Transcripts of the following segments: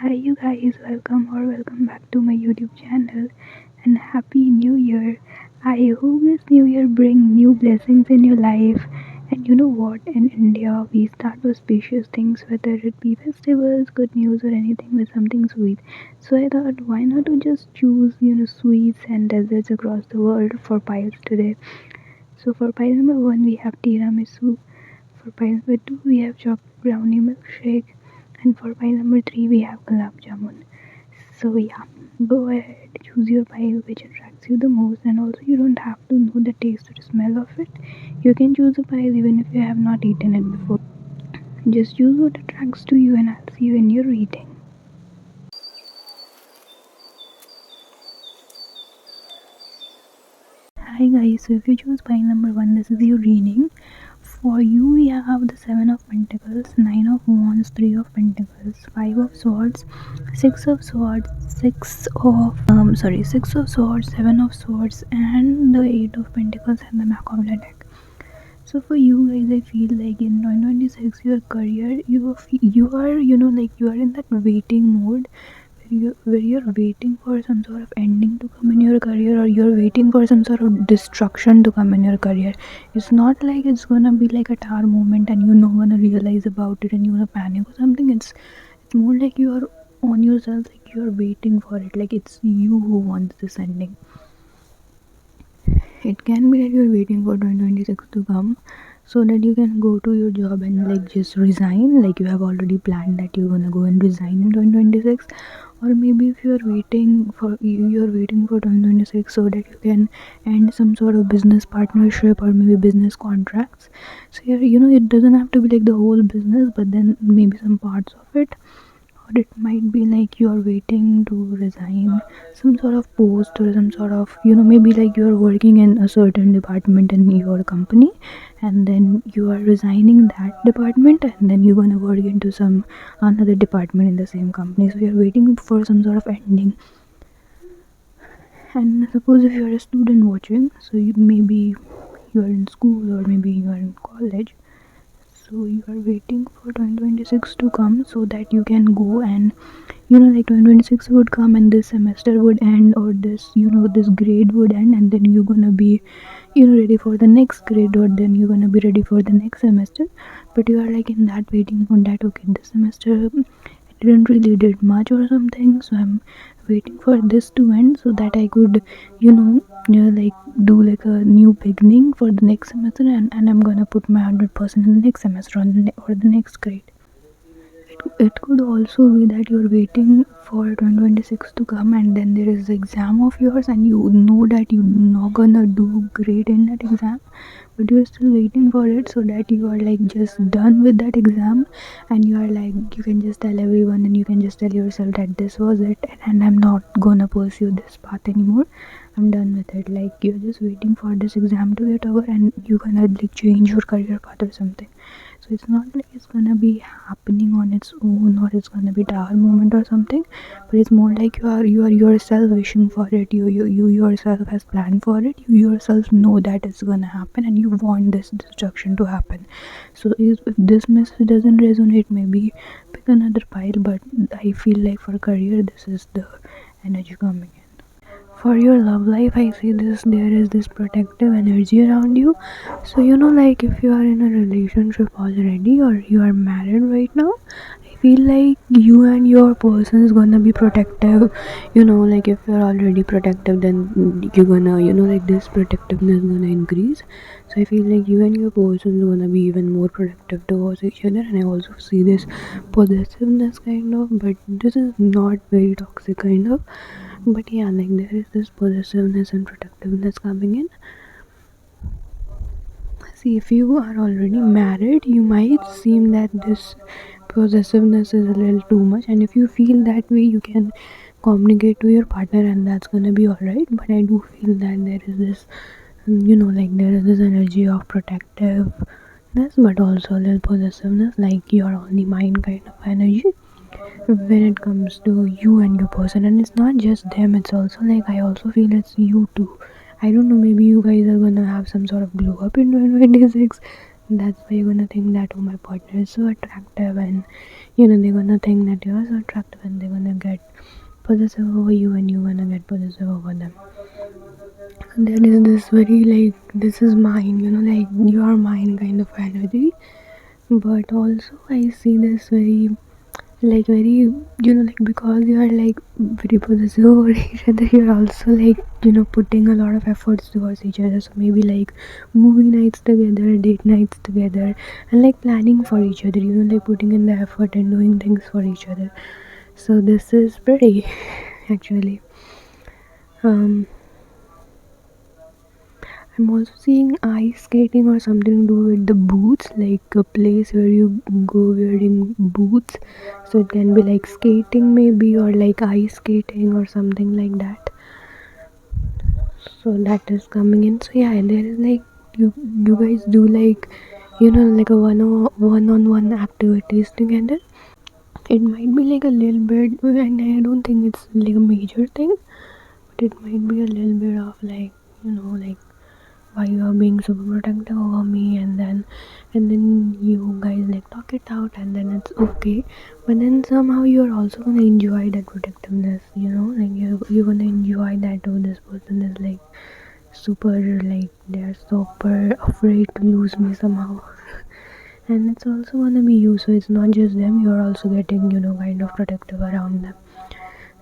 Hi, you guys, welcome back to my YouTube channel and Happy New Year. I hope this new year bring new blessings in your life. And you know what? In India, we start auspicious things, whether it be festivals, good news, or anything with something sweet. So I thought, why not to just choose, sweets and desserts across the world for piles today. So for pile number one, we have tiramisu. For pile number two, we have chocolate brownie milkshake. And for pile number three, we have gulab jamun. So yeah, go ahead, choose your pile which attracts you the most, and also you don't have to know the taste or smell of it. You can choose a pile even if you have not eaten it before. Just choose what attracts to you, and I'll see you in your reading. Hi guys, so if you choose pile number one, this is your reading. For you, we have the Seven of Pentacles, Nine of Wands, Three of Pentacles, Five of Swords, Six of Swords, Six of Swords, Seven of Swords, and the Eight of Pentacles and the back of the deck. So for you guys, I feel like in 2026, your career, you are you are in that waiting mode where you're waiting for some sort of ending to come in your career, or you're waiting for some sort of destruction to come in your career. It's not like it's gonna be like a tower moment and you're not gonna realize about it and you're gonna panic or something. It's more like you are on yourself, like you're waiting for it, like it's you who wants this ending. It can be that you're waiting for 2026 to come so that you can go to your job and like just resign, like you have already planned that you're gonna go and resign in 2026. Or maybe if you're waiting for 2026 so that you can end some sort of business partnership or maybe business contracts. So it doesn't have to be like the whole business, but then maybe some parts of it. Or it might be like you're waiting to resign some sort of post, or some sort of, maybe like you're working in a certain department in your company, and then you are resigning that department, and then you're going to work into some another department in the same company. So you're waiting for some sort of ending. And suppose if you're a student watching, so maybe you are in school or maybe you are in college, so you are waiting for 2026 to come so that you can go and like 2026 would come and this semester would end, or this grade would end, and then you're gonna be ready for the next grade, or then you're gonna be ready for the next semester. But you are like in that waiting on that, okay, this semester I didn't really did much or something, so I'm waiting for this to end so that I could like do like a new beginning for the next semester, and I'm gonna put my 100% in the next semester or the next grade. It could also be that you're waiting for 2026 to come, and then there is the exam of yours and you know that you're not gonna do great in that exam, but you're still waiting for it so that you are like just done with that exam, and you are like you can just tell everyone and you can just tell yourself that this was it and I'm not gonna pursue this path anymore. I'm done with it. Like you're just waiting for this exam to get over and you're gonna like change your career path or something. So it's not like it's gonna be happening on its own, or it's gonna be tower moment or something, but it's more like you are yourself wishing for it. You yourself has planned for it. You yourself know that it's gonna happen and you want this destruction to happen. So if this message doesn't resonate, maybe pick another pile, but I feel like for career this is the energy coming in. For your love life, I see this, there is this protective energy around you. So like if you are in a relationship already or you are married right now, I feel like you and your person is gonna be protective. Like if you're already protective, then you're gonna like this protectiveness gonna increase. So I feel like you and your person is gonna be even more protective towards each other. And I also see this possessiveness kind of, but this is not very toxic kind of. But yeah, like there is this possessiveness and protectiveness coming in. See, if you are already married, you might seem that this possessiveness is a little too much, and if you feel that way, you can communicate to your partner, and that's gonna be alright. But I do feel that there is this, like there is this energy of protectiveness, but also a little possessiveness, like you're only mine kind of energy when it comes to you and your person. And it's not just them, it's also like I also feel it's you too. I don't know, maybe you guys are gonna have some sort of glow up in 2026. That's why you're gonna think that, oh, my partner is so attractive, and they're gonna think that you're so attractive, and they're possessive over you and you're gonna get possessive over them. And there is this very like, this is mine, like you are mine kind of energy. But also I see this very like very like, because you are like very possessive over each other, you're also like putting a lot of efforts towards each other. So maybe like movie nights together, date nights together, and like planning for each other, like putting in the effort and doing things for each other. So this is pretty actually. um I'm also seeing ice skating or something to do with the boots, like a place where you go wearing boots. So it can be like skating maybe, or like ice skating or something like that. So that is coming in. So yeah, there is like you guys do like like a one-on-one activities together. It might be like a little bit, and I don't think it's like a major thing, but it might be a little bit of like like why you are being super protective over me, and then you guys like talk it out, and then it's okay. But then somehow you're also gonna enjoy that protectiveness, like you're gonna enjoy that. Oh, this person is like super, like they're super afraid to lose me somehow. And it's also gonna be you, so it's not just them, you're also getting kind of protective around them.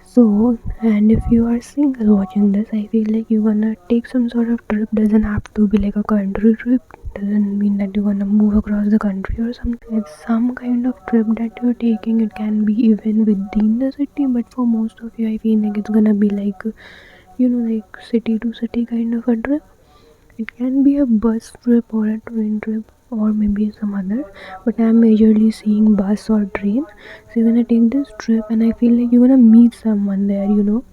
So, and if you are single watching this, I feel like you're gonna take some sort of trip. Doesn't have to be like a country trip. Doesn't mean that you're gonna move across the country or something. It's some kind of trip that you're taking. It can be even within the city, but for most of you, I feel like it's gonna be like, like city to city kind of a trip. It can be a bus trip or a train trip or maybe some other, but I'm majorly seeing bus or train. So you're gonna take this trip, and I feel like you're gonna meet someone there, like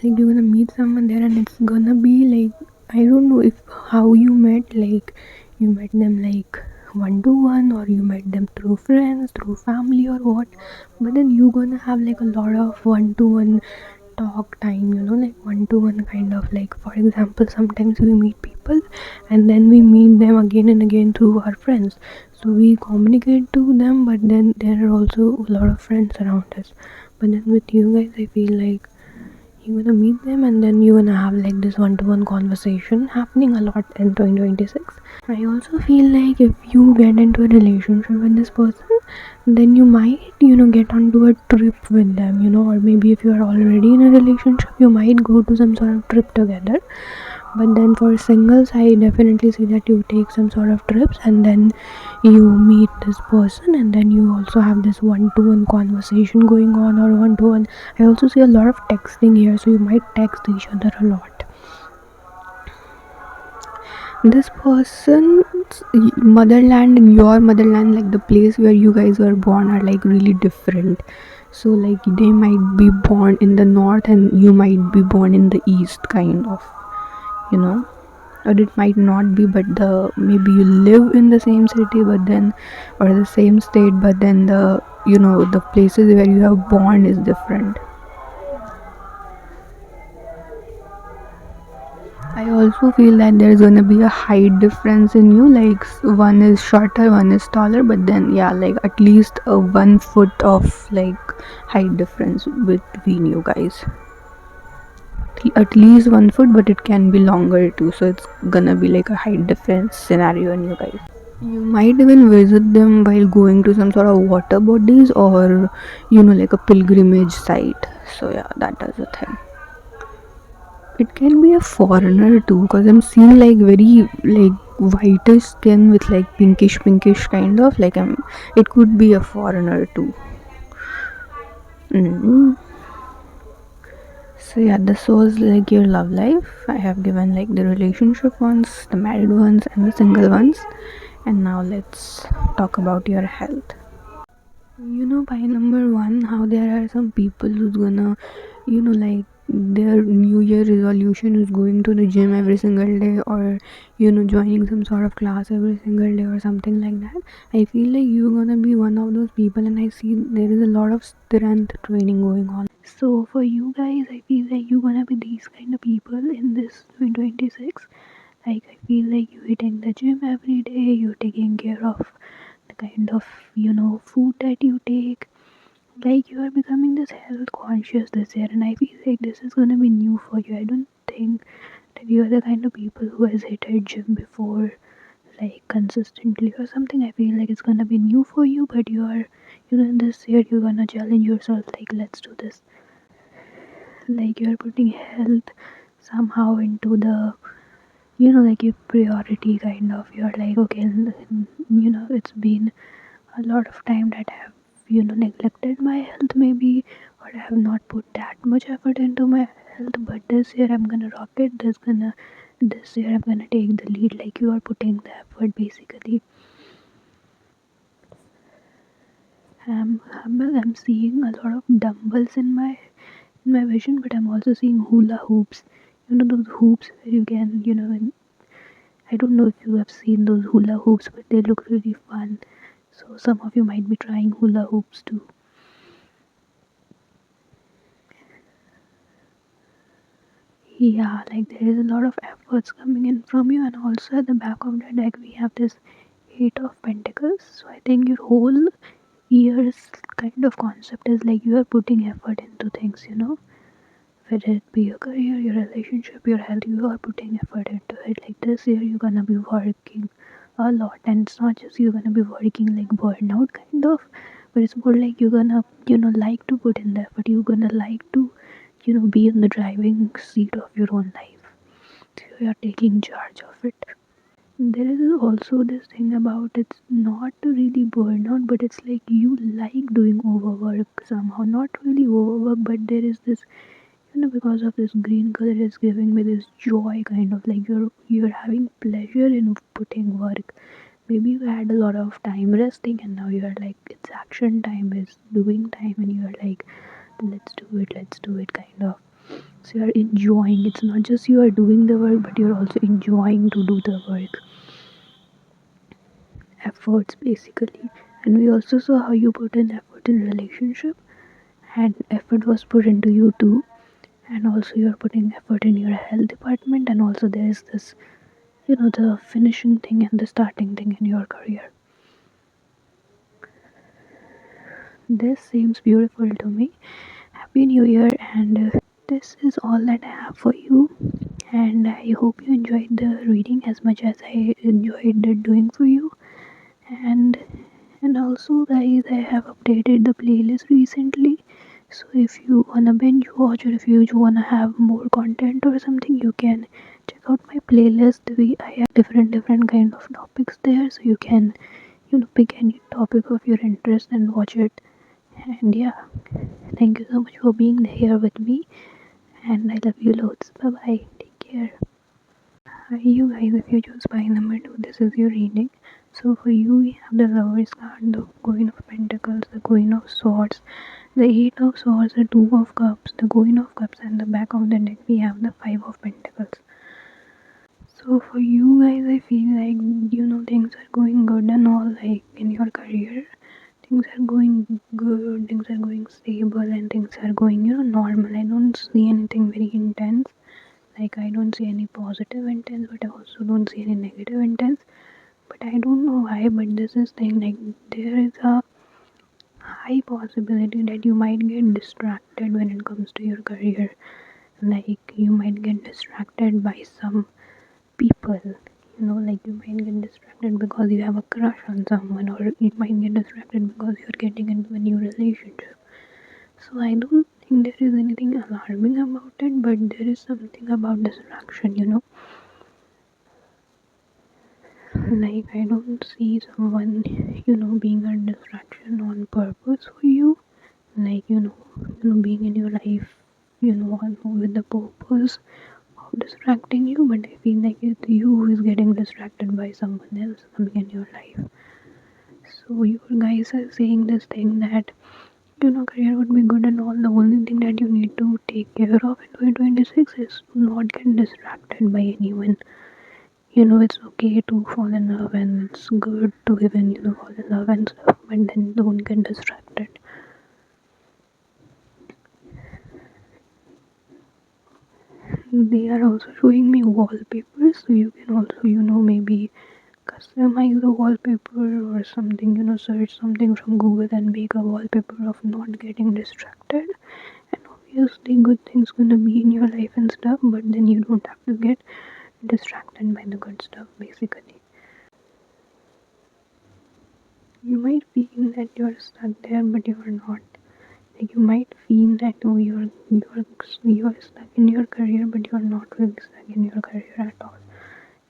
you're gonna meet someone there, and it's gonna be like, I don't know if how you met, like you met them like one to one, or you met them through friends, through family, or what. But then you're gonna have like a lot of one to one talk time, like one to one kind of, like for example, sometimes we meet people and then we meet them again and again through our friends. So we communicate to them, but then there are also a lot of friends around us. But then with you guys, I feel like you're gonna meet them, and then you're gonna have like this one-to-one conversation happening a lot in 2026. I also feel like if you get into a relationship with this person, then you might get onto a trip with them, or maybe if you are already in a relationship, you might go to some sort of trip together. But then for singles, I definitely see that you take some sort of trips, and then you meet this person, and then you also have this one-to-one conversation going on, or one-to-one. I also see a lot of texting here, so you might text each other a lot. This person's motherland and your motherland, like the place where you guys were born, are like really different. So like they might be born in the north and you might be born in the east, kind of, you know or it might not be, but the maybe you live in the same city, but then, or the same state, but then the the places where you have born is different. I also feel that there's gonna be a height difference in you, like one is shorter, one is taller, but then yeah, like at least a 1 foot of like height difference between you guys. At least 1 foot, but it can be longer too, so it's gonna be like a height difference scenario in you guys. You might even visit them while going to some sort of water bodies, or like a pilgrimage site. So yeah, that is a thing. It can be a foreigner too, because I'm seeing like very like whitish skin with like pinkish kind of like, it could be a foreigner too. mm So yeah, this was like your love life. I have given like the relationship ones, the married ones, and the single ones. And now let's talk about your health. By number one, how there are some people who's gonna, like their New Year resolution is going to the gym every single day, or joining some sort of class every single day or something like that. I feel like you're gonna be one of those people, and I see there is a lot of strength training going on. So for you guys, I feel like you're gonna be these kind of people in this 2026. Like I feel like you hitting the gym every day, you're taking care of the kind of food that you take, Like you are becoming this health conscious this year, and I feel like this is gonna be new for you. I don't think that you are the kind of people who has hit a gym before, like consistently or something. I feel like it's gonna be new for you, but you are, in this year you're gonna challenge yourself. Like let's do this. Like you are putting health somehow into the, like your priority kind of. You're like, okay, it's been a lot of time that I have, neglected my health maybe, or I have not put that much effort into my health. But this year I'm gonna rock it. This year I'm gonna take the lead. Like you are putting the effort basically. I'm seeing a lot of dumbbells in my vision, but I'm also seeing hula hoops. Those hoops where you can, I don't know if you have seen those hula hoops, but they look really fun. So some of you might be trying hula hoops too. Yeah, like there is a lot of efforts coming in from you, and also at the back of the deck we have this Eight of Pentacles. So I think your whole year's kind of concept is like you are putting effort into things, whether it be your career, your relationship, your health, you are putting effort into it. Like this year you're gonna be working a lot, and it's not just you're gonna be working like burnout kind of, but it's more like you're gonna, like to put in the effort. You're gonna like to, be in the driving seat of your own life. So you're taking charge of it. There is also this thing about it's not really burnout, but it's like you like doing overwork somehow. Not really overwork, but there is this, because of this green color is giving me this joy kind of, like you're having pleasure in putting work. Maybe you had a lot of time resting, and now you're like it's action time, is doing time, and you're like let's do it kind of. So you're enjoying. It's not just you are doing the work, but you're also enjoying to do the work. Efforts basically. And we also saw how you put in effort in relationship, and effort was put into you too. And also you're putting effort in your health department, and also there is this, the finishing thing and the starting thing in your career. This seems beautiful to me. Happy New Year, and this is all that I have for you. And I hope you enjoyed the reading as much as I enjoyed the doing for you. And also guys, I have updated the playlist recently. So if you wanna binge watch, or if you wanna have more content or something, you can check out my playlist. I have different kind of topics there, so you can, pick any topic of your interest and watch it. And yeah, thank you so much for being here with me, and I love you loads. Bye bye, take care. Hi you guys, if you choose by number 2, this is your reading. So for you, we have the Lover's card, the Queen of Pentacles, the Queen of Swords, the Eight of Swords, the Two of Cups, the Queen of Cups, and the back of the deck we have the Five of Pentacles. So for you guys, I feel like, things are going good and all, like in your career. Things are going good, things are going stable, and things are going, normal. I don't see anything very intense. Like I don't see any positive intense, but I also don't see any negative intense. But I don't know why, but this is thing, like there is a high possibility that you might get distracted when it comes to your career. Like you might get distracted by some people. Like you might get distracted because you have a crush on someone, or you might get distracted because you're getting into a new relationship. So I don't think there is anything alarming about it, but there is something about distraction, Like I don't see someone, being a distraction on purpose for you. Like, being in your life, with the purpose of distracting you, but I feel like it's you who is getting distracted by someone else coming in your life. So you guys are saying this thing that, career would be good and all. The only thing that you need to take care of in 2026 is to not get distracted by anyone. It's okay to fall in love, and it's good to even, fall in love and stuff, but then don't get distracted. They are also showing me wallpapers, so you can also, maybe customize the wallpaper or something, search something from Google and make a wallpaper of not getting distracted. And obviously good things gonna be in your life and stuff, but then you don't have to get distracted by the good stuff basically. You might feel that you're stuck there, but you're not. Like you might feel that oh you're stuck in your career, but you're not really stuck in your career at all.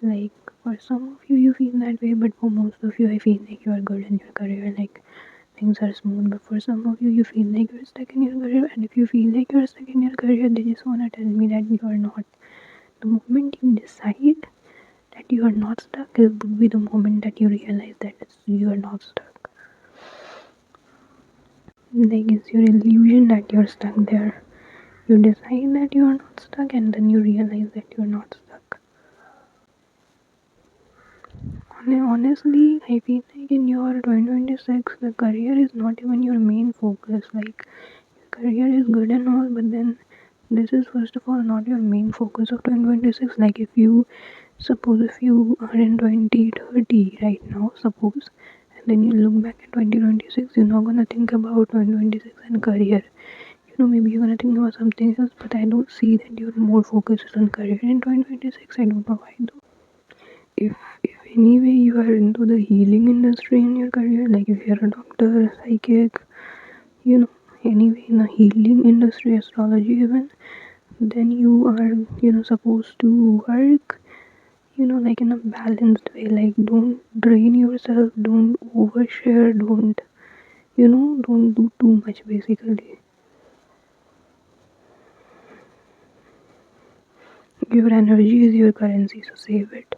Like for some of you, you feel that way, but for most of you, I feel like you are good in your career. Like things are smooth, but for some of you, you feel like you're stuck in your career. And if you feel like you're stuck in your career, they just wanna tell me that you are not. The moment you decide that you are not stuck, it would be the moment that you realize that you are not stuck. Like it's your illusion that you're stuck there. You decide that you are not stuck, and then you realize that you're not stuck. Honestly, I feel like in your 2026, the career is not even your main focus. Like, your career is good and all, but then this is first of all not your main focus of 2026. Like, if you are in 2030 right now, suppose, and then you look back at 2026, you're not gonna think about 2026 and career. Maybe you're gonna think about something else, but I don't see that you're more focused on career in 2026. I don't know why though. If anyway you are into the healing industry in your career, like if you're a doctor, psychic, you know, anyway in the healing industry, astrology even, then you are, supposed to work, like in a balanced way. Like don't drain yourself, don't overshare, don't do too much basically. Your energy is your currency, so save it.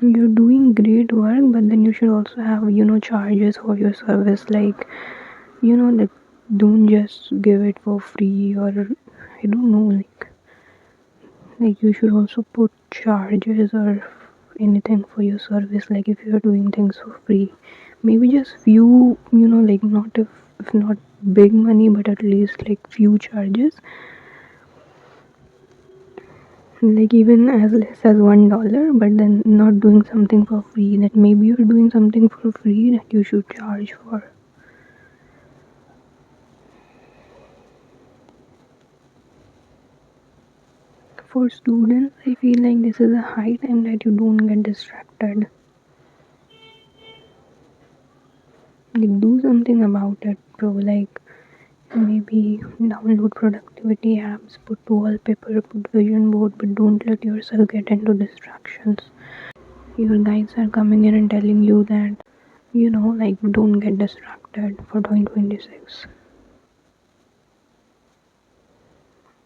You're doing great work, but then you should also have, charges for your service. Like, like don't just give it for free, or I don't know, like you should also put charges or anything for your service. Like if you're doing things for free, maybe just few, like not if not big money, but at least like few charges, like even as less as $1, but then not doing something for free. That maybe you're doing something for free that you should charge for. For students, I feel like this is a high time that you don't get distracted. Like do something about it, bro. Like maybe download productivity apps, put wallpaper, put vision board, but don't let yourself get into distractions. Your guides are coming in and telling you that, like don't get distracted for 2026.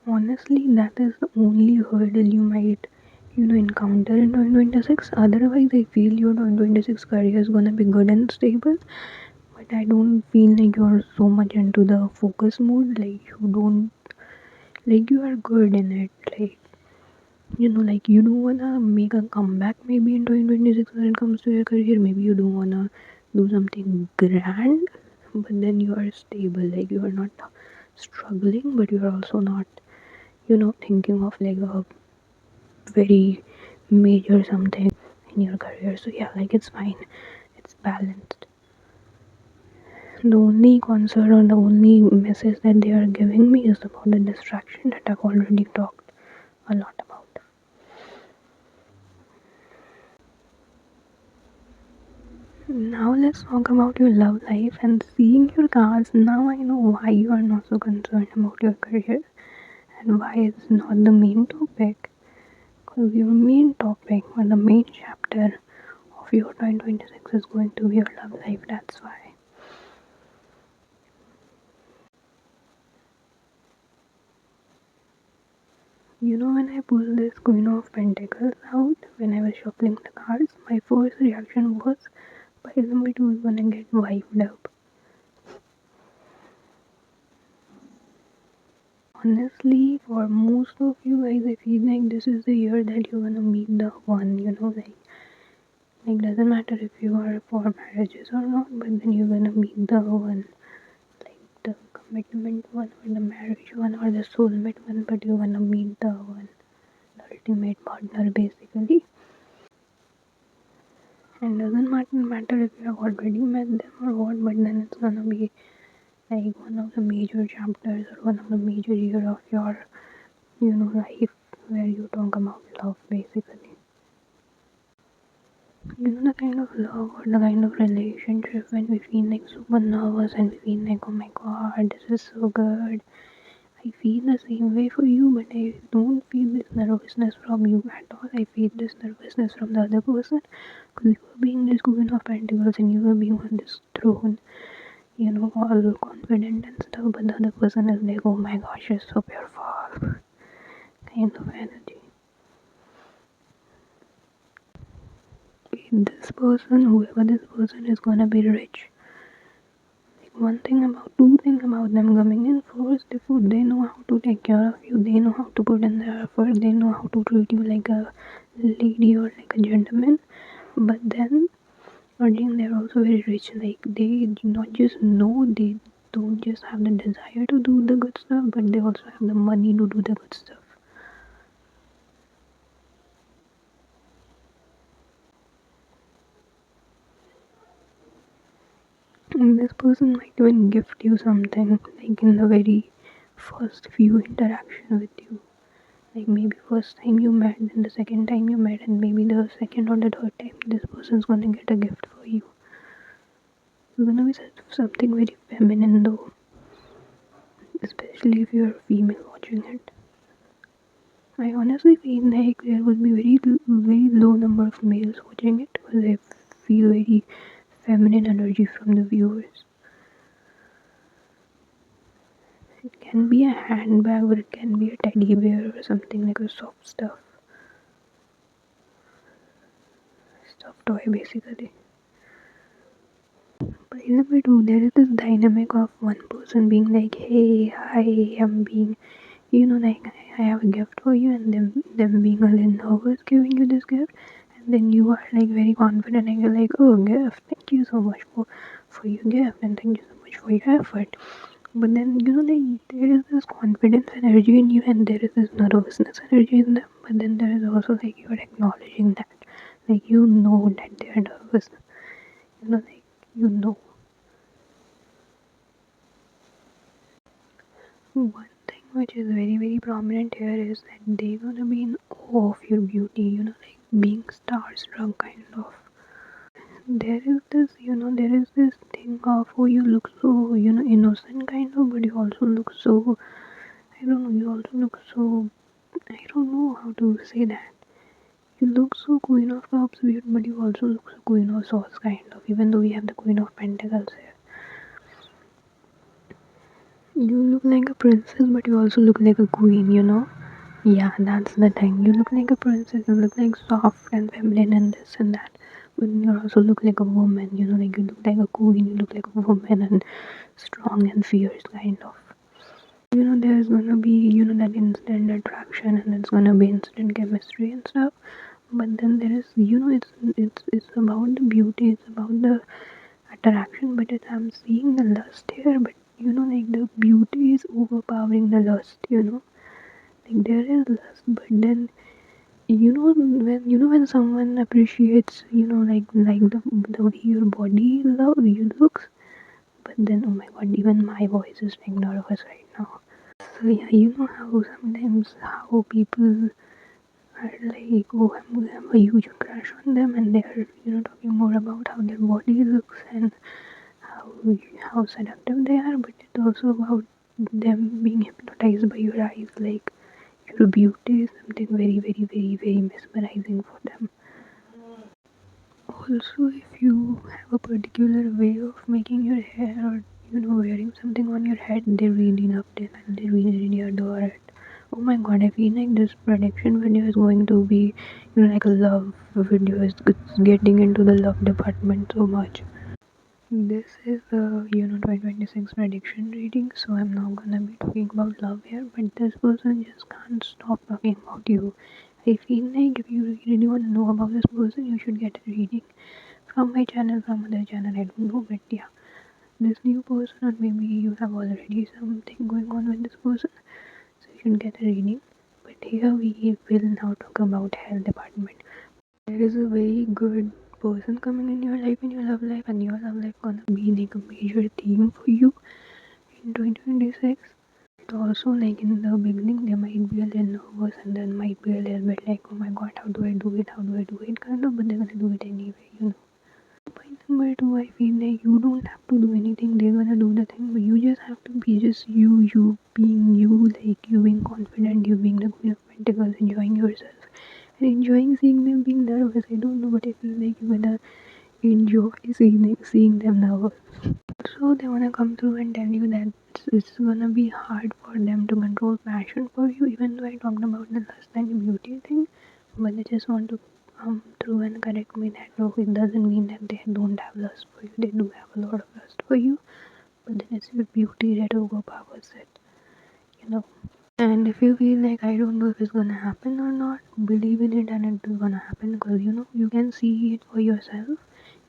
Honestly, that is the only hurdle you might, encounter in 2026. Otherwise, I feel your 2026 career is gonna be good and stable. But I don't feel like you're so much into the focus mode. Like you don't, like you are good in it. Like you don't wanna make a comeback maybe in 2026 when it comes to your career. Maybe you don't wanna do something grand, but then you are stable. Like you are not struggling, but you are also not, thinking of like a very major something in your career. So yeah, like it's fine. It's balanced. The only concern or the only message that they are giving me is about the distraction that I've already talked a lot about. Now let's talk about your love life and seeing your cards. Now I know why you are not so concerned about your career and why it's not the main topic. Because your main topic or the main chapter of your 2026 is going to be your love life. That's why. When I pulled this Queen of Pentacles out, when I was shuffling the cards, my first reaction was, by somebody who's gonna get wiped up. Honestly, for most of you guys, I feel like this is the year that you're gonna meet the one, like doesn't matter if you are for marriages or not, but then you're gonna meet the one, like the commitment one or the marriage one or the soulmate one, but you wanna meet the one, the ultimate partner basically. And doesn't matter if you have already met them or what, but then it's gonna be like one of the major chapters or one of the major year of your life where you talk about love basically. The kind of love or the kind of relationship when we feel like super nervous and we feel like, oh my god, this is so good. I feel the same way for you, but I don't feel this nervousness from you at all. I feel this nervousness from the other person because you are being this Queen of Pentacles and you are being on this throne, all confident and stuff, but the other person is like, oh my gosh, she's so beautiful, kind of energy. This person, whoever this person is gonna be rich. Two things about them coming in. First, they know how to take care of you, they know how to put in the effort, they know how to treat you like a lady or like a gentleman. But then, again, they're also very rich. Like, they do not just know, they don't just have the desire to do the good stuff, but they also have the money to do the good stuff. And this person might even gift you something, like in the very first few interaction with you. Like maybe first time you met, then the second time you met, and maybe the second or the third time this person's gonna get a gift for you. It's gonna be something very feminine though, especially if you're a female watching it. I honestly feel like there would be very low number of males watching it because I feel very feminine energy from the viewers. It can be a handbag or it can be a teddy bear or something like a stuffed toy basically. But in the middle, there is this dynamic of one person being like, hey, hi, I'm being, like, I have a gift for you, and them being a little nervous giving you this gift, and then you are like very confident, and you're like, oh, gift, thank you so much for your gift, and thank you so much for your effort. But then, like, there is this confidence energy in you, and there is this nervousness energy in them, but then there is also like you're acknowledging that, like, that they're nervous, like, you know. One thing which is very prominent here is that they're gonna be in awe of your beauty, like being starstruck kind of. There is this thing of, oh, you look so, innocent kind of, but you also look so, I don't know, you also look so, I don't know how to say that. You look so Queen of Cups, but you also look so Queen of Swords kind of, even though we have the Queen of Pentacles here. You look like a princess, but you also look like a queen. Yeah, that's the thing. You look like a princess, you look like soft and feminine and this and that. But you also look like a woman, like you look like a queen, you look like a woman and strong and fierce kind of. There's gonna be, that instant attraction and it's gonna be instant chemistry and stuff. But then there is, it's about the beauty, it's about the attraction, but I'm seeing the lust here, but like the beauty is overpowering the lust. Like there is lust, but then when someone appreciates, like the way your body you looks, but then oh my god, even my voice is like nervous right now. So yeah, how sometimes how people are like, oh, I'm a huge crush on them, and they're talking more about how their body looks and how seductive they are, but it's also about them being hypnotized by your eyes. Like your beauty is something very mesmerizing for them. Also, if you have a particular way of making your hair or wearing something on your head, they really love it and they really adore it. Oh my god, I feel like this prediction video is going to be like a love video. It's getting into the love department so much. This is the 2026 prediction reading, so I'm not gonna be talking about love here, but this person just can't stop talking about you. I feel like if you really want to know about this person, you should get a reading from my channel, from other channel, I don't know, but yeah. this new person, or maybe you have already something going on with this person, so you should get a reading. But here we will now talk about health department. There is a very good person coming in your life, in your love life, and your love life gonna be like a major theme for you in 2026. But also, like in the beginning, they might be a little nervous and then might be a little bit like, oh my god, how do I do it? How do I do it? Kind of, but they're gonna do it anyway. Point number two, I feel like you don't have to do anything, they're gonna do the thing, but you just have to be just you being you, like you being confident, you being the Queen of Pentacles, enjoying yourself and enjoying seeing them being nervous. I don't know, but I feel like you're gonna enjoy seeing them nervous. So they wanna come through and tell you that it's gonna be hard for them to control passion for you, even though I talked about the lust and beauty thing, but they just want to come through and correct me that no, it doesn't mean that they don't have lust for you. They do have a lot of lust for you, but then it's your beauty that overpowers it. And if you feel like I don't know if it's gonna happen or not, believe in it and it is gonna happen, because you can see it for yourself.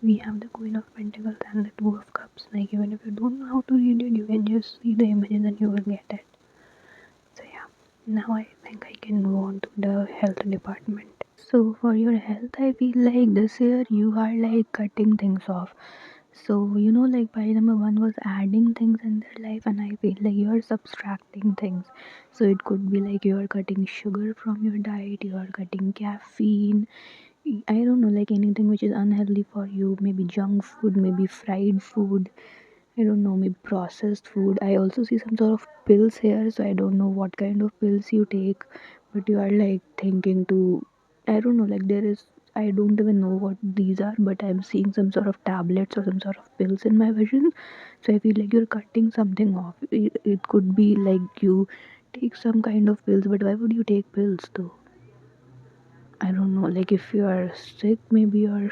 We have the Queen of Pentacles and the Two of Cups. Like even if you don't know how to read it, you can just see the images and you will get it. So yeah, now I think I can move on to the health department. So for your health, I feel like this year you are like cutting things off. So like by number one was adding things in their life, and I feel like you're subtracting things. So it could be like you're cutting sugar from your diet, you're cutting caffeine. I don't know, like anything which is unhealthy for you, maybe junk food, maybe fried food, I don't know, maybe processed food. I also see some sort of pills here, so I don't know what kind of pills you take, but you are like thinking to, I don't know, like I don't even know what these are, but I'm seeing some sort of tablets or some sort of pills in my vision. So I feel like you're cutting something off. It could be like you take some kind of pills, but why would you take pills though? I don't know, like if you are sick, maybe your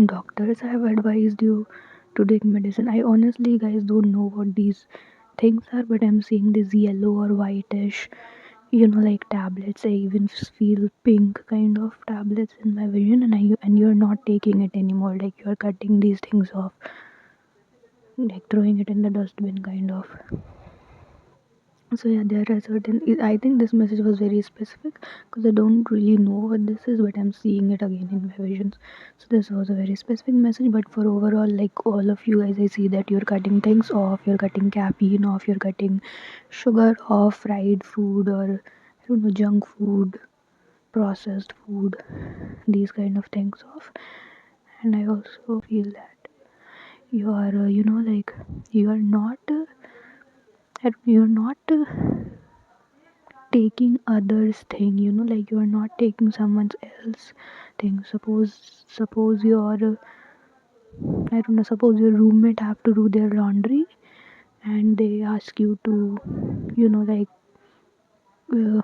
doctors have advised you to take medicine. I honestly, guys, don't know what these things are, but I'm seeing this yellow or whitish, like tablets. I even feel pink kind of tablets in my vision, and you're not taking it anymore. Like you're cutting these things off, like throwing it in the dustbin, kind of. So yeah, there are certain. I think this message was very specific because I don't really know what this is, but I'm seeing it again in my visions. So this was a very specific message, but for overall, like all of you guys, I see that you're cutting things off. You're cutting caffeine off. You're cutting sugar off, fried food, or I don't know, junk food, processed food, these kind of things off. And I also feel that you are, like you are not. You're not taking others thing, like you're not taking someone else thing. Suppose your I don't know, suppose your roommate have to do their laundry and they ask you to like uh,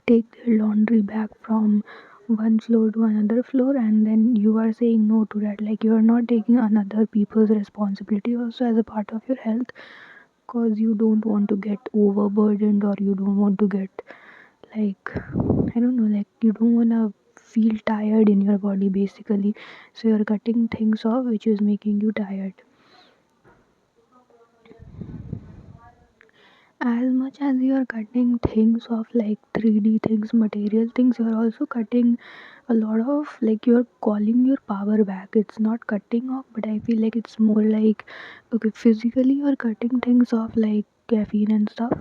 take their laundry bag from one floor to another floor, and then you are saying no to that. Like you are not taking another people's responsibility also as a part of your health, because you don't want to get overburdened, or you don't want to get, like, I don't know, like you don't want to feel tired in your body basically. So you're cutting things off which is making you tired. As much as you're cutting things off, like 3D things, material things, you're also cutting a lot of, like, you're calling your power back. It's not cutting off, but I feel like it's more like, okay, physically you're cutting things off like caffeine and stuff,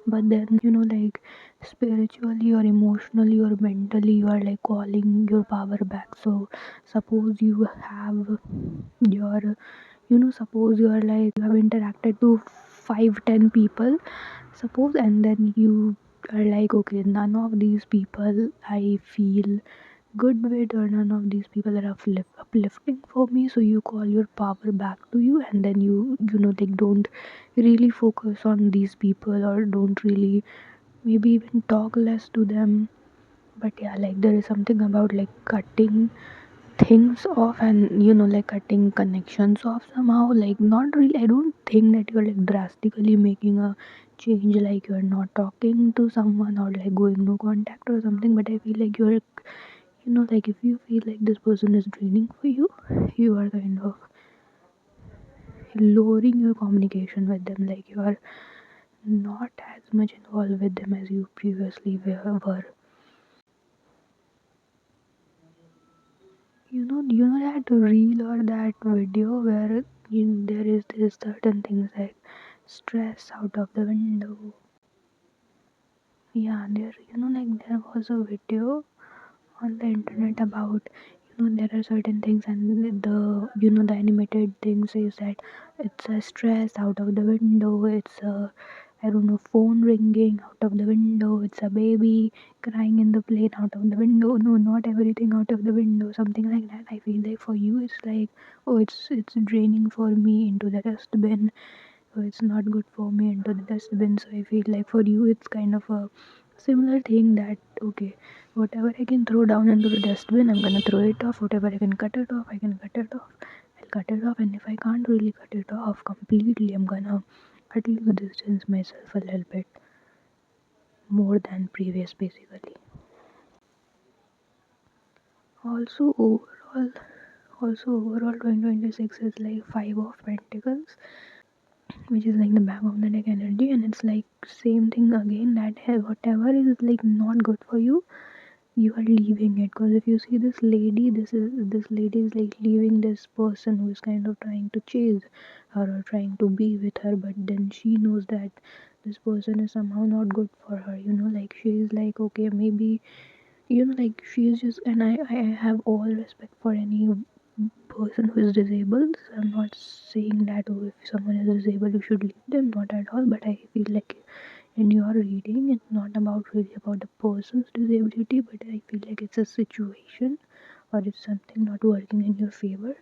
but then like spiritually or emotionally or mentally you are like calling your power back. So suppose you have your, suppose you are like, you have interacted to 5-10 people, suppose, and then you are like, okay, none of these people I feel good with, or none of these people are uplifting for me. So you call your power back to you, and then like don't really focus on these people, or don't really maybe even talk less to them. But yeah, like there is something about like cutting things off, and like cutting connections off somehow. Like not really, I don't think that you're like drastically making a change, like you're not talking to someone or like going no contact or something, but I feel like you're, like if you feel like this person is draining for you, you are kind of lowering your communication with them, like you are not as much involved with them as you previously were. You know that reel or that video where there is this certain things like stress out of the window. Yeah, there was a video on the internet about, there are certain things, and the animated thing says that it's a stress out of the window, it's a, I don't know, phone ringing out of the window, it's a baby crying in the plane out of the window. No, not everything out of the window, something like that. I feel like for you it's like, oh, it's draining for me into the dustbin, so it's not good for me into the dustbin. So I feel like for you it's kind of a similar thing, that okay, whatever I can throw down into the dustbin, I'm gonna throw it off. Whatever I can cut it off, I can cut it off. I'll cut it off, and if I can't really cut it off completely, I'm gonna at least distance myself a little bit more than previous, basically. Also overall, also overall, 2026 is like five of pentacles, which is like the back of the deck energy, and it's like same thing again, that whatever is like not good for you, you are leaving it. Because if you see this lady, this lady is like leaving this person who is kind of trying to chase her or trying to be with her, but then she knows that this person is somehow not good for her, like she is like, okay, maybe, like she is just, and I have all respect for any person who is disabled. So I'm not saying that, oh, if someone is disabled you should leave them, not at all. But I feel like in your reading it's not about really about the person's disability, but I feel like it's a situation, or it's something not working in your favor,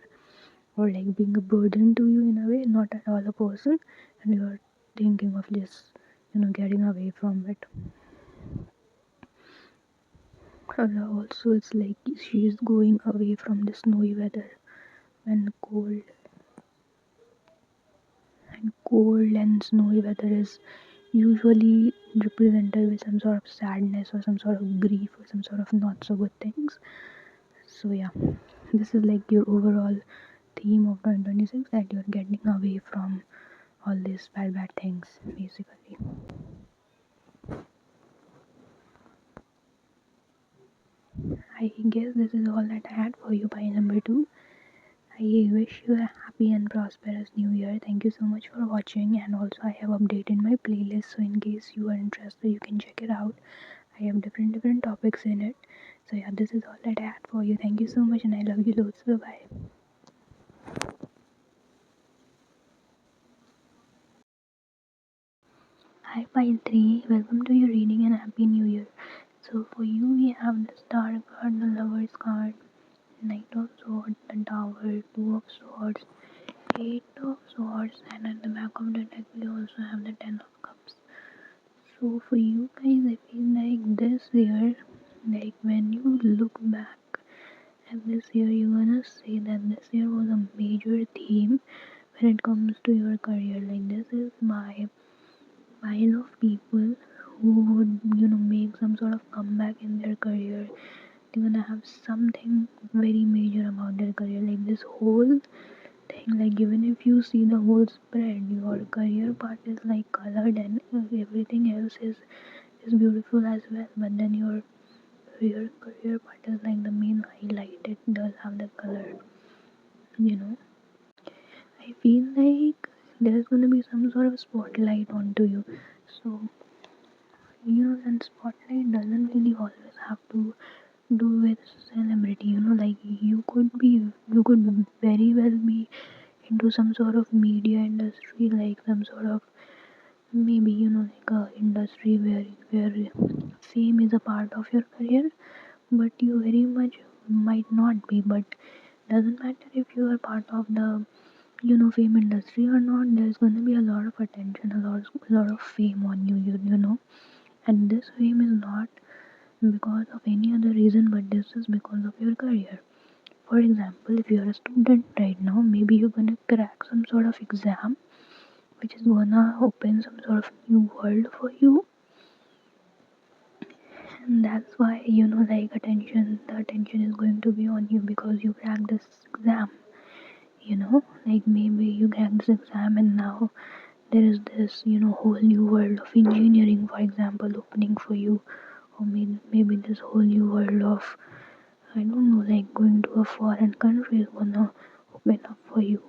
or like being a burden to you in a way, not at all a person, and you're thinking of just getting away from it. Also, it's like she's going away from the snowy weather and cold and snowy weather is usually represented with some sort of sadness or some sort of grief or some sort of not so good things. So yeah, this is like your overall theme of 2026, that you're getting away from all these bad things, basically. I guess this is all that I had for you by number two. I wish you a happy and prosperous new year. Thank you so much for watching, and also I have updated my playlist, so in case you are interested you can check it out. I have different topics in it. So yeah, this is all that I had for you. Thank you so much, and I love you loads. Bye bye. Hi Pile 3, welcome to your reading and happy new year. So for you we have the star card, the lovers card, knight of swords, the tower, two of swords, eight of swords, and at the back of the deck we also have the 10 of cups. So for you guys, I feel like this year, like when you look back at this year, you're gonna say that this year was a major theme when it comes to your career. Like this is my pile of people who would make some sort of comeback in their career. They're gonna have something very major about their career, like this whole thing. Like even if you see the whole spread, your career part is like colored, and everything else is beautiful as well, but then your career part is like the main highlight. It does have the color, you know I feel like there's gonna be some sort of spotlight onto you. So and spotlight doesn't really always have to do with celebrity. Like you could very well be into some sort of media industry, like some sort of, maybe like a industry where fame is a part of your career, but you very much might not be. But doesn't matter if you are part of the fame industry or not. There's gonna be a lot of attention, a lot of fame on you. And this fame is not because of any other reason, but this is because of your career. For example, if you're a student right now, maybe you're gonna crack some sort of exam which is gonna open some sort of new world for you, and that's why like the attention is going to be on you because you cracked this exam. Like maybe you crack this exam and now there is this, whole new world of engineering, for example, opening for you, or maybe this whole new world of, I don't know, like going to a foreign country is gonna open up for you.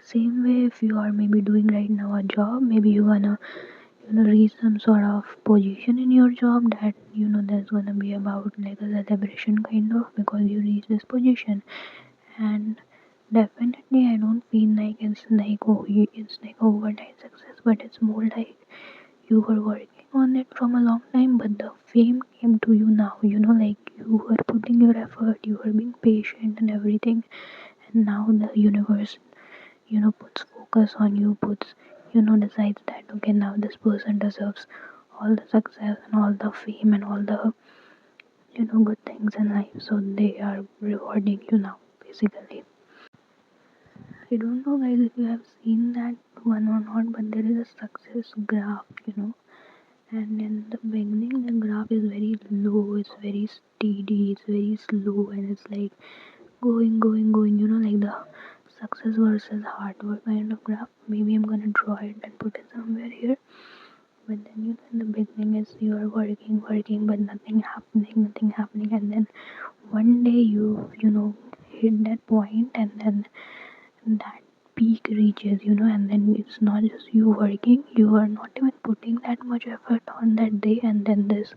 Same way, if you are maybe doing right now a job, maybe you're gonna, reach some sort of position in your job that, there's gonna be about like a celebration kind of because you reach this position. And definitely, I don't feel like it's like, oh, it's like overnight success, but it's more like you were working on it from a long time, but the fame came to you now, like you were putting your effort, you were being patient and everything, and now the universe, puts focus on you, decides that, okay, now this person deserves all the success and all the fame and all the, good things in life, so they are rewarding you now, basically. I don't know, guys, if you have seen that one or not, but there is a success graph, and in the beginning, the graph is very low, it's very steady, it's very slow, and it's like going, like the success versus hard work kind of graph. Maybe I'm gonna draw it and put it somewhere here. But then, in the beginning, is you are working, but nothing happening, and then one day hit that point, and then that peak reaches, and then it's not just you working, you are not even putting that much effort on that day, and then this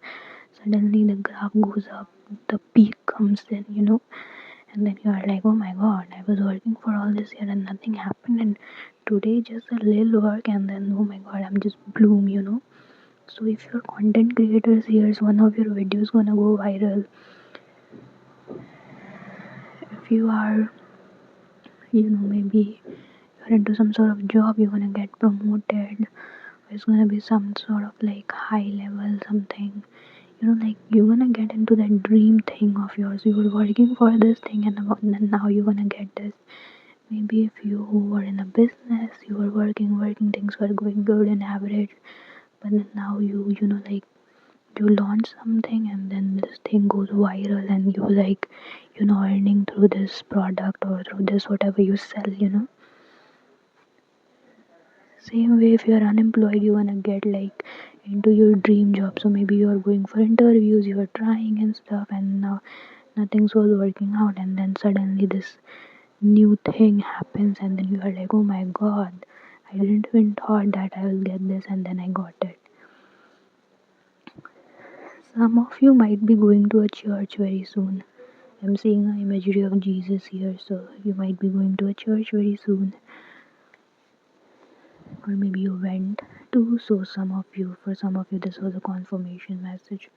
suddenly the graph goes up, the peak comes in, and then you are like, oh my god, I was working for all this year and nothing happened, and today just a little work, and then oh my god, I'm just bloom. So if you're content creators, here's one of your videos gonna go viral. If you are, maybe you're into some sort of job, you're gonna get promoted, it's gonna be some sort of like high level something, like you're gonna get into that dream thing of yours. You were working for this thing, and now you're gonna get this. Maybe if you were in a business, you were working, things were going good and average, but then now like you launch something and then this thing goes viral and you like, earning through this product or through this whatever you sell. Same way, if you're unemployed, you wanna get like into your dream job. So maybe you're going for interviews, you're trying and stuff, and now nothing's was working out, and then suddenly this new thing happens, and then you are like, oh my god, I didn't even thought that I will get this, and then I got it. Some of you might be going to a church very soon. I'm seeing an imagery of Jesus here, so you might be going to a church very soon, or maybe you went to. So for some of you, this was a confirmation message.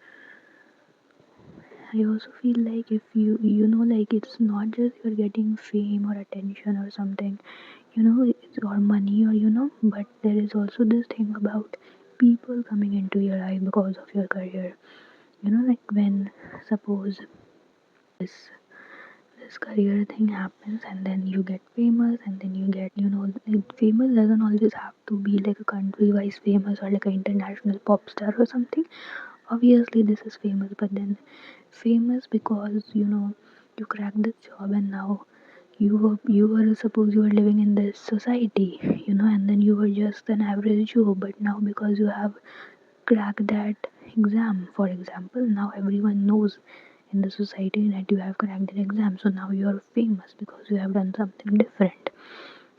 I also feel like if like it's not just you're getting fame or attention or something, it's or money or but there is also this thing about people coming into your life because of your career. Like when suppose this this career thing happens and then you get famous and then you get famous doesn't always have to be like a country wise famous or like an international pop star or something. Obviously this is famous, but then famous because you cracked this job and now you were suppose you were living in this society, and then you were just an average Joe, but now because you have cracked that exam, for example, now everyone knows in the society that you have cracked an exam, so now you are famous because you have done something different,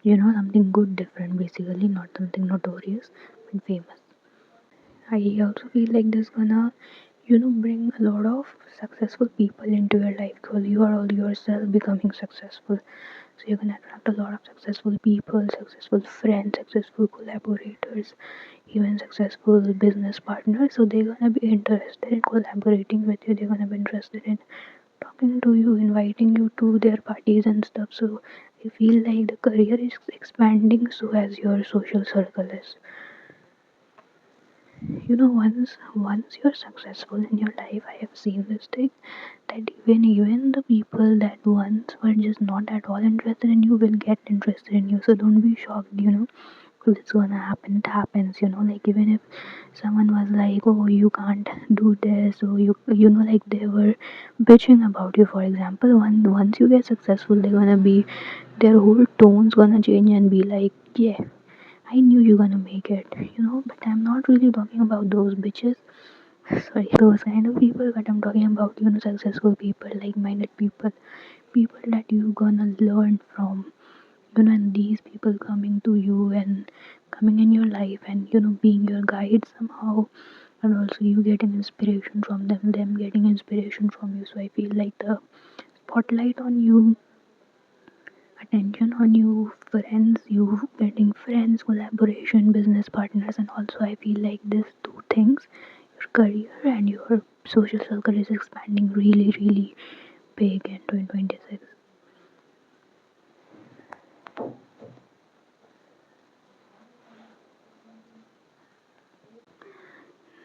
something good different, basically not something notorious but famous. I also feel like this gonna, bring a lot of successful people into your life because you are all yourself becoming successful. So you're gonna attract a lot of successful people, successful friends, successful collaborators, even successful business partners. So they're gonna be interested in collaborating with you. They're gonna be interested in talking to you, inviting you to their parties and stuff. So I feel like the career is expanding so as your social circle is. Once you're successful in your life, I have seen this thing that even the people that once were just not at all interested in you will get interested in you. So don't be shocked, if it's gonna happen, it happens, like even if someone was like, oh, you can't do this, or like they were bitching about you, for example. Once you get successful, they're gonna be, their whole tone's gonna change and be like, yeah, I knew you're gonna make it, but I'm not really talking about those bitches. Sorry, those kind of people, but I'm talking about, successful people, like-minded people, people that you gonna learn from, and these people coming to you and coming in your life and, being your guide somehow, and also you getting inspiration from them getting inspiration from you. So I feel like the spotlight on you, attention on you, friends, you getting friends, collaboration, business partners, and also I feel like these two things, your career and your social circle, is expanding really, really big in 2026.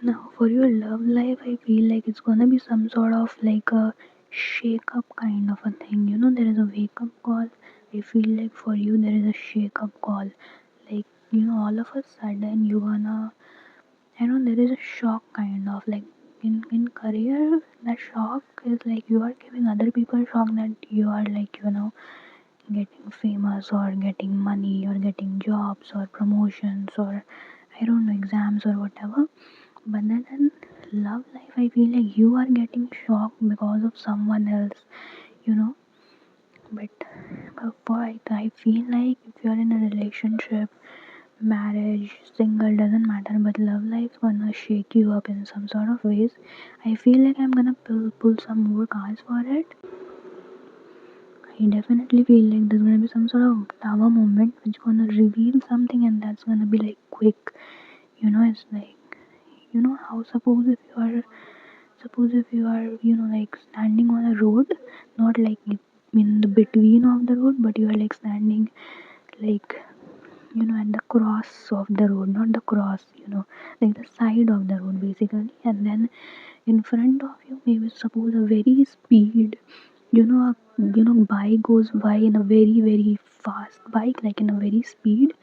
Now, for your love life, I feel like it's gonna be some sort of like a shake up kind of a thing. There is a wake up call. I feel like for you, there is a shake up call. Like, all of a sudden, you're gonna, there is a shock kind of like in career. That shock is like you are giving other people shock that you are like, getting famous or getting money or getting jobs or promotions or I don't know, exams or whatever. But then in love life, I feel like you are getting shocked because of someone else, you know. But for I feel like if you're in a relationship, marriage, single, doesn't matter, but love life's gonna shake you up in some sort of ways. I feel like I'm gonna pull some more cards for it. I definitely feel like there's gonna be some sort of tower moment which gonna reveal something, and that's gonna be like quick. It's like, how suppose if you are, like standing on a road, not like in the between of the road, but you are like standing like, at the cross of the road, not the cross, like the side of the road basically, and then in front of you, maybe suppose a very speed, bike goes by in a very, very fast bike, like in a very speed,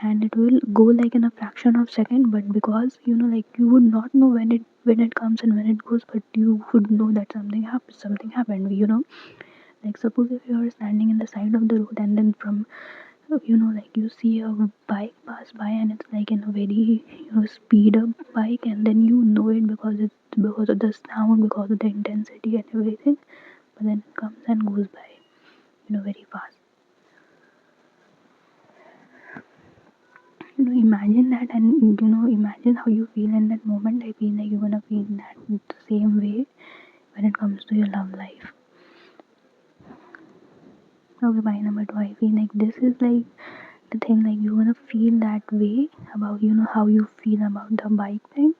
and it will go like in a fraction of second, but because, like you would not know when it comes and when it goes, but you would know that something happened, like suppose if you are standing in the side of the road, and then from, like you see a bike pass by, and it's like in a very, speed up bike, and then you know it because of the sound, because of the intensity and everything, but then it comes and goes by, very fast. Imagine that, and imagine how you feel in that moment. I feel like you're gonna feel that the same way when it comes to your love life. Okay, by number two, I feel like this is like the thing, like you're gonna feel that way about, how you feel about the bike thing,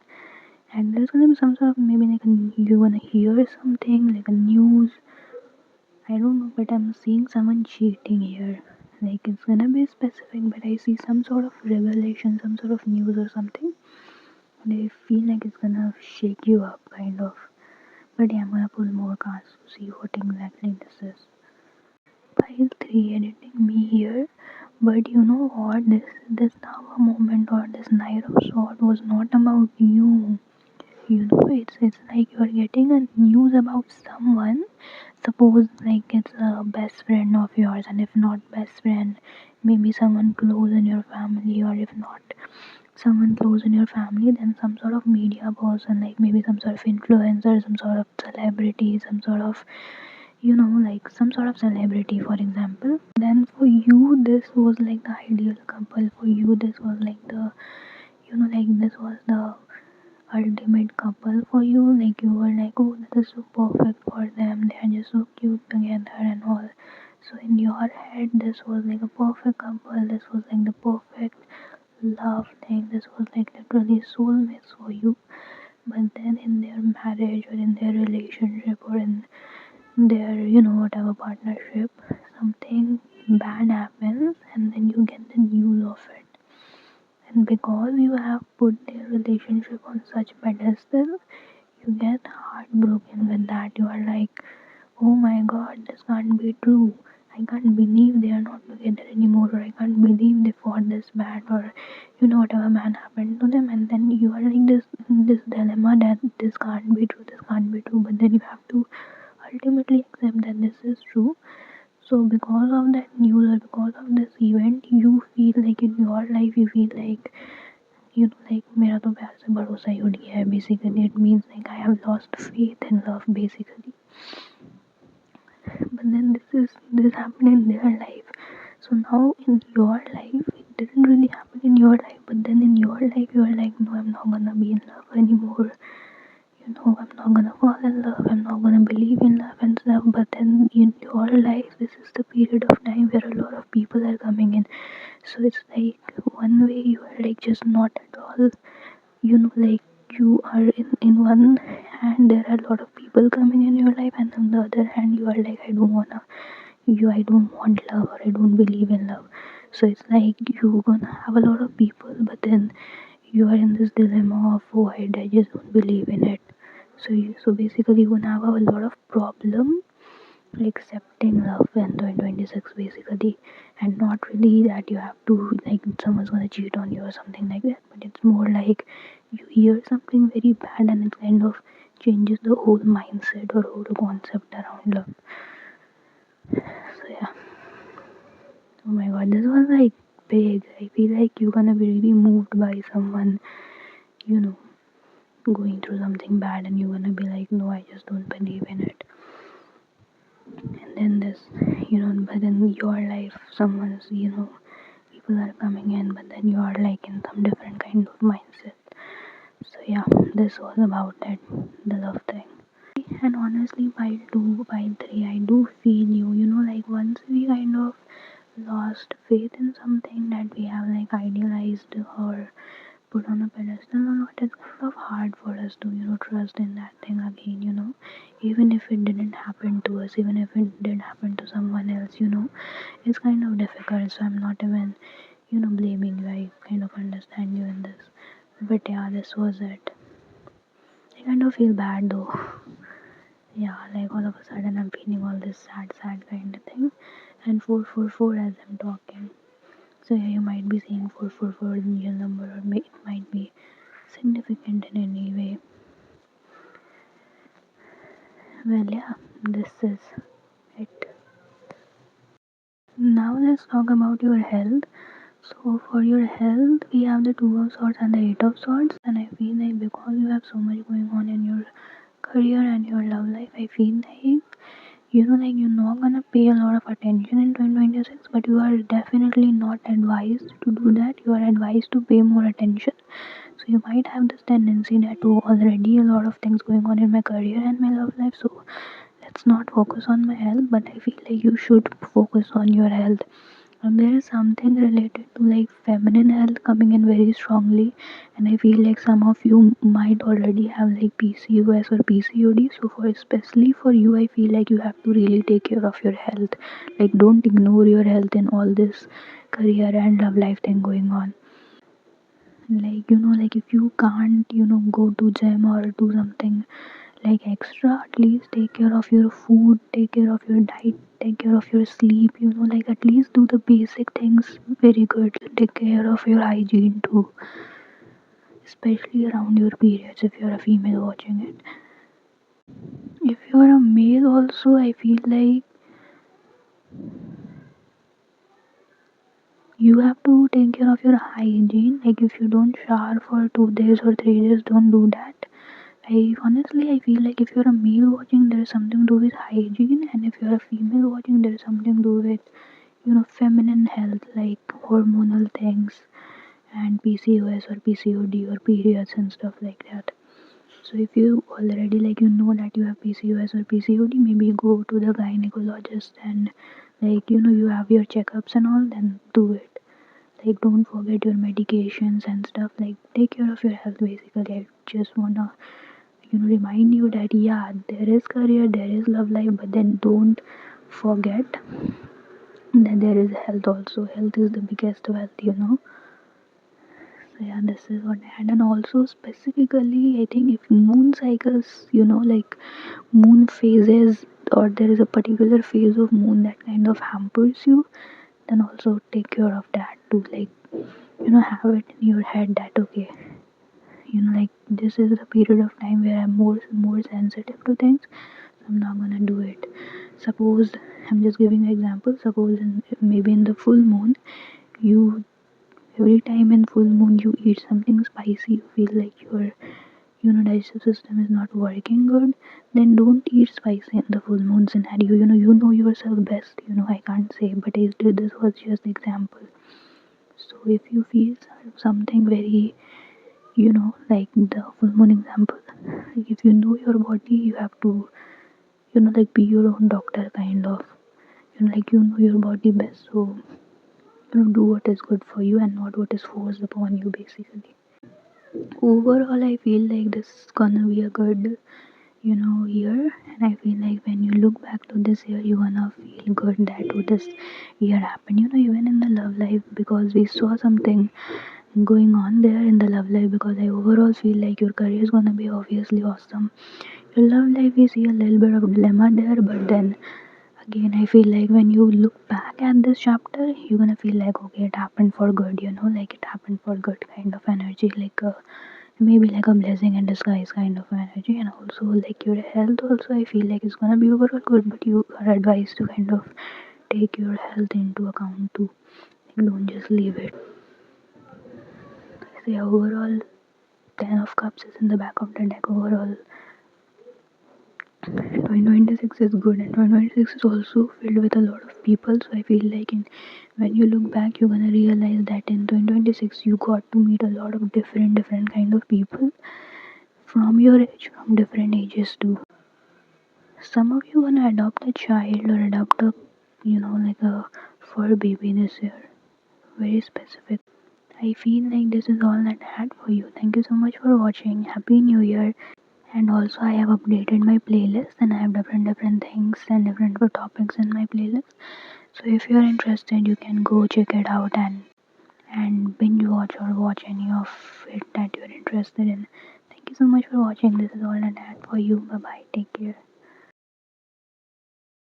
and there's gonna be some sort of, maybe like you're gonna hear something like a news. I don't know, but I'm seeing someone cheating here. Like it's gonna be specific, but I see some sort of revelation, some sort of news or something, and I feel like it's gonna shake you up, kind of. But yeah, I'm gonna pull more cards to see what exactly this is. Pile 3 editing me here, but you know what? This Tower moment or this Knight of Sword was not about you. It's like you're getting a news about someone. Suppose like it's a best friend of yours, and if not best friend, maybe someone close in your family, or if not someone close in your family, then some sort of media person, like maybe some sort of influencer, some sort of celebrity, some sort of, like some sort of celebrity, for example. Then for you, this was like the ideal couple. For you, this was like the, like this was the ultimate couple for you. Like you were like, oh, this is so perfect for them. They are just so cute together and all. So in your head, this was like a perfect couple. This was like the perfect love thing. This was like literally soulmates for you. But then in their marriage or in their relationship or in their, whatever partnership, something bad happens, and then you get the news of it. And because you have put their relationship on such pedestal, you get heartbroken with that. You are like, oh my god, this can't be true. I can't believe they are not together anymore, or I can't believe they fought this bad, or whatever man happened to them. And then you are like this dilemma that this can't be true, this can't be true, but then you have to ultimately accept that this is true. So because of that news or because of this event, you feel like in your life you feel like like मेरा तो प्यार से भरोसा ही उठ गया है. Basically it means like I have lost faith in love basically. But then this happened in their life. So now in your life it didn't really happen in your life, but then in your life you are like, no, I'm not gonna be in love anymore. I'm not gonna fall in love, I'm not gonna believe in love and stuff. But then in your life, this is the period of time where a lot of people are coming in. So it's like one way you are like just not at all, like you are in one hand there are a lot of people coming in your life, and on the other hand you are like, I don't want love, or I don't believe in love. So it's like you're gonna have a lot of people, but then you are in this dilemma of, oh, I just don't believe in it. So basically you're gonna have a lot of problem accepting love in 2026 basically, and not really that you have to like someone's gonna cheat on you or something like that, but it's more like you hear something very bad and it kind of changes the whole mindset or whole concept around love. So yeah, oh my god, this was like big. I feel like you're gonna be really moved by someone, you know, going through something bad, and you're gonna be like, no, I just don't believe in it. And then this, but then your life, someone's, people are coming in, but then you are like in some different kind of mindset. So yeah, this was about that, the love thing. And honestly, by 2, by 3, I do feel you, like once we kind of lost faith in something that we have like idealized or put on a pedestal or not, it's kind of hard for us to, trust in that thing again, even if it didn't happen to us, even if it did happen to someone else, it's kind of difficult. So I'm not even, blaming you. I kind of understand you in this. But yeah, this was it. I kind of feel bad though. Yeah, like all of a sudden I'm feeling all this sad kind of thing. And 444 as I'm talking. So yeah, you might be seeing 444 in real number, or it might be significant in any way. Well, yeah, this is it. Now let's talk about your health. So for your health, we have the Two of Swords and the Eight of Swords, and I feel like because you have so much going on in your career and your love life, I feel like like you're not gonna pay a lot of attention in 2026, but you are definitely not advised to do that. You are advised to pay more attention. So you might have this tendency that, oh, already a lot of things going on in my career and my love life, so let's not focus on my health. But I feel like you should focus on your health. And there is something related to like feminine health coming in very strongly, and I feel like some of you might already have like PCOS or PCOD. So for especially for you, I feel like you have to really take care of your health. Like don't ignore your health in all this career and love life thing going on. Like like if you can't go to gym or do something like extra, at least take care of your food, take care of your diet, take care of your sleep, like at least do the basic things very good. Take care of your hygiene too, especially around your periods if you're a female watching it. If you're a male also, I feel like you have to take care of your hygiene. Like if you don't shower for 2 days or 3 days, don't do that. I feel like if you're a male watching, there is something to do with hygiene, and if you're a female watching, there is something to do with feminine health, like hormonal things and PCOS or PCOD or periods and stuff like that. So if you already like that you have PCOS or PCOD, maybe go to the gynecologist and like you have your checkups and all, then do it. Like don't forget your medications and stuff. Like take care of your health basically. I just wanna remind you that yeah, there is career, there is love life, but then don't forget that there is health also. Health is the biggest wealth. So yeah, this is what I had. And also specifically, I think if moon cycles, like moon phases or there is a particular phase of moon that kind of hampers you, then also take care of that too. Like, have it in your head that okay, like this is the period of time where I'm more sensitive to things, so I'm not gonna do it. Suppose I'm just giving an example. Suppose maybe in the full moon, you every time in full moon you eat something spicy, you feel like your digestive system is not working good, then don't eat spicy in the full moon scenario. You know yourself best. I can't say, but this was just example. So if you feel something very, like the full moon example, like if you know your body, you have to, like be your own doctor kind of. Like you know your body best, so do what is good for you and not what is forced upon you basically. Overall, I feel like this is gonna be a good, year, and I feel like when you look back to this year, you're gonna feel good that this year happened. Even in the love life, because we saw something going on there in the love life, because I overall feel like your career is gonna be obviously awesome. Your love life, we see a little bit of dilemma there, but then again, I feel like when you look back at this chapter, you're gonna feel like okay, it happened for good. Like it happened for good kind of energy, like maybe like a blessing in disguise kind of energy. And also like your health also, I feel like it's gonna be overall good, but you are advised to kind of take your health into account too. Like don't just leave it. So yeah, overall 10 of cups is in the back of the deck. Overall 2026 is good, and 2026 is also filled with a lot of people. So I feel like when you look back, you're gonna realize that in 2026 you got to meet a lot of different kind of people from your age, from different ages too. Some of you gonna adopt a child or adopt a, like a fur baby this year. Very specific. I feel like this is all that I had for you. Thank you so much for watching. Happy New Year. And also I have updated my playlist, and I have different things and different topics in my playlist. So if you're interested, you can go check it out and binge watch or watch any of it that you're interested in. Thank you so much for watching. This is all that I had for you. Bye bye. Take care.